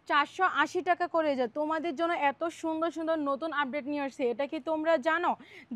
480 টাকা করে যায়। তোমাদের জন্য এত সুন্দর সুন্দর নতুন আপডেট নিয়ে আসছে, এটা কি তোমরা জানো?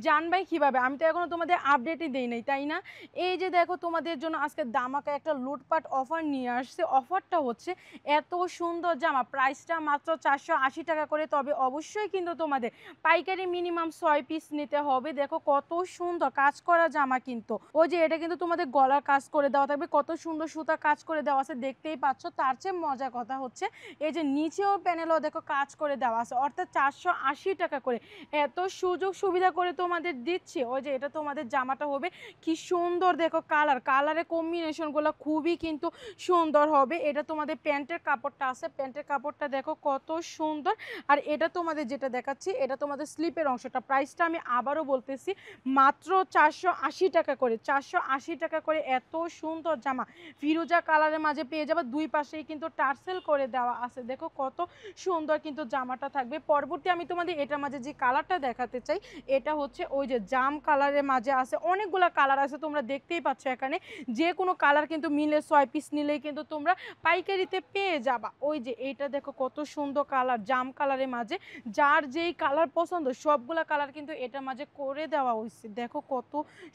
জানবাই কিভাবে? আমি তো এখনো তোমাদের আপডেটই দেই নাই, তাই না? এই যে দেখো, তোমাদের জন্য আজকে দামাকা একটা লুটপাট অফার নিয়ে আসছে। অফারটা হচ্ছে এত সুন্দর জামা, প্রাইসটা মাত্র 480 টাকা করে। তবে অবশ্যই কিন্তু তোমাদের পাইকারি মিনিমাম 6 পিস নিতে হবে। দেখো কত সুন্দর কাজ করা জামা, কিন্তু ওই যে এটা কিন্তু তোমাদের গলার কাজ করে দেওয়া থাকবে, কত সুন্দর সুতা কাজ করে দেওয়া আছে, দেখতেই পাচ্ছ। তার চেয়ে মজার কথা হচ্ছে এই যে নিচেও প্যানেলও দেখো কাজ করে দেওয়া আছে, অর্থাৎ 480 টাকা করে এত সুযোগ সুবিধা করে তোমাদের দিচ্ছি। ওই যে এটা তোমাদের জামাটা হবে কি সুন্দর, দেখো কালারের কম্বিনেশনগুলো খুবই কিন্তু সুন্দর হবে। এটা তোমাদের প্যান্টের কাপড়টা আছে, প্যান্টের কাপড়টা দেখো কত সুন্দর। আর এটা তোমাদের যেটা দেখাচ্ছি, এটা তোমাদের স্লিপের অংশটা। প্রাইসটা আমি আবারও বলতেছি, মাত্র 480 টাকা করে। 480 টাকা করে এত সুন্দর জামা ফিরোজা কালারের মাঝে পেয়ে যাবে। দুই পাশেই কিন্তু টার্সেল করে দেওয়া আছে, দেখো কত সুন্দর কিন্তু জামাটা থাকবে। পরবর্তী আমি তোমাদের এটার মাঝে যে কালারটা দেখাতে চাই, এটা হচ্ছে ওই যে জাম কালারের মাঝে আছে, অনেকগুলো কালার আছে, তোমরা দেখতেই পাচ্ছ। এখানে যে কোনো কালার কিন্তু মিলে 6 পিস নিলেই কিন্তু তোমরা পাইকারিতে পেয়ে যাবা। ওই যে এইটা দেখো কত সুন্দর কালার, জাম কালারের মাঝে। যার যেই কালার পছন্দ সবগুলা কালার কিন্তু এটার মাঝে করে দেওয়া হয়েছে। দেখো কত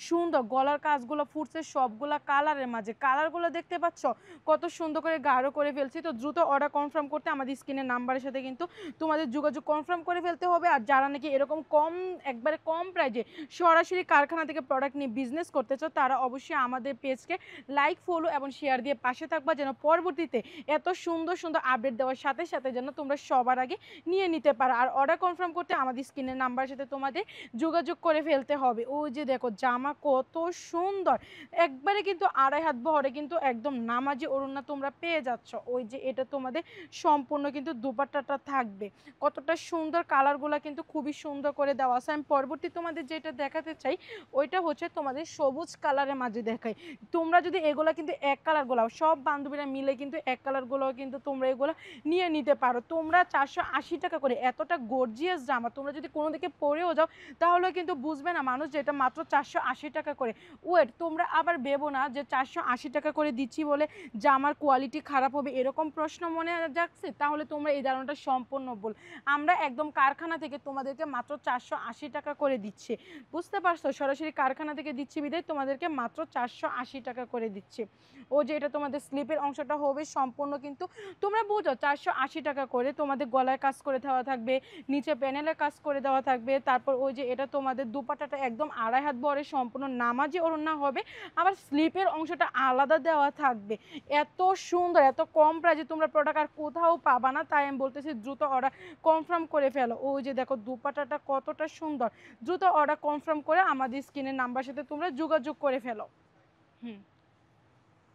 সুন্দর গলার কাজগুলো ফুটছে সবগুলা কালারের মাঝে। কালারগুলো দেখতে পাচ্ছ কত সুন্দর করে গাঢ় করে ফেলছি। তো দ্রুত অর্ডার কনফার্ম করতে আমাদের স্ক্রিনের নাম্বারের সাথে কিন্তু তোমাদের যোগাযোগ কনফার্ম করে ফেলতে হবে। আর যারা নাকি এরকম একবারে কম প্রাইজে সরাসরি কারখানা থেকে প্রোডাক্ট নিয়ে বিজনেস করতে চাও, তারা অবশ্যই আমাদের পেজকে লাইক, ফলো এবং শেয়ার দিয়ে পাশে থাকবা, যেন পরবর্তীতে এত সুন্দর সুন্দর আপডেট দেওয়ার সাথে সাথে যেন তোমরা সবার আগে নিয়ে নিতে পারো। আর অর্ডার কনফার্ম করতে আমাদের স্ক্রিনের নাম্বারের সাথে তোমাদের যোগাযোগ করে ফেলতে হবে। ওই যে দেখো জামা কত সুন্দর, একবারে কিন্তু 2.5 হাত বহরে কিন্তু একদম নামাজি ওড়না তোমরা পেয়ে যাচ্ছ। ওই যে এটা তোমাদের সম্পূর্ণ কিন্তু দুপাট্টাটা থাকবে, কতটা সুন্দর। কালারগুলো কিন্তু খুবই সুন্দর করে দেওয়া আছে। আমি পরবর্তী তোমাদের যেটা দেখাতে চাই, ওইটা হচ্ছে তোমাদের সবুজ কালারের মাঝে দেখাই। তোমরা যদি এগুলো কিন্তু এক কালারগুলো সব বান্ধবীরা মিলে কিন্তু এক কালারগুলো কিন্তু তোমরা এগুলো নিয়ে নিতে পারো। তোমরা 480 টাকা করে এতটা গর্জিয়াস জামা তোমরা যদি কোনো দিকে পরেও যাও, তাহলে কিন্তু বুঝবে না মানুষ যে এটা মাত্র 480 টাকা করে। ওয়েট, তোমরা আবার ভেবো না যে 480 টাকা করে দিচ্ছি বলে জামার কোয়ালিটি খারাপ হবে, এরকম প্রশ্ন মনে যাচ্ছে, তাহলে তোমরা এই ধারণাটা সম্পূর্ণ ভুল। আমরা একদম কারখানা থেকে তোমাদেরকে মাত্র 480 টাকা করে দিচ্ছি, বুঝতে পারছো? সরাসরি কারখানা থেকে দিচ্ছি বিদায় তোমাদেরকে মাত্র 480 টাকা করে দিচ্ছি। ও যে এটা তোমাদের স্লিপের অংশটা হবে সম্পূর্ণ কিন্তু তোমরা বুঝো 480 টাকা করে। তোমাদের গলায় কাজ করে দেওয়া থাকবে, নিচে প্যানেলের কাজ করে দেওয়া থাকবে। তারপর ওই যে এটা তোমাদের দুপাট্টাটা একদম 2.5 হাত বহরে সম্পূর্ণ নামাজি ওড়না হবে, আবার স্লিপের অংশটা আলাদা দেওয়া থাকবে। এত সুন্দর, এত কম প্রাইসে তোমরা প্রোডাক্ট আর কোথাও পাবা না। তাই আমি বলতেছি দ্রুত অর্ডার কনফার্ম করে ফেলো। ওই যে দেখো দুপাট্টাটা কতটা সুন্দর, দ্রুত অর্ডার কনফার্ম করে আমাদের স্ক্রিনের নাম্বার সাথে তোমরা যোগাযোগ করে ফেলো। হুম।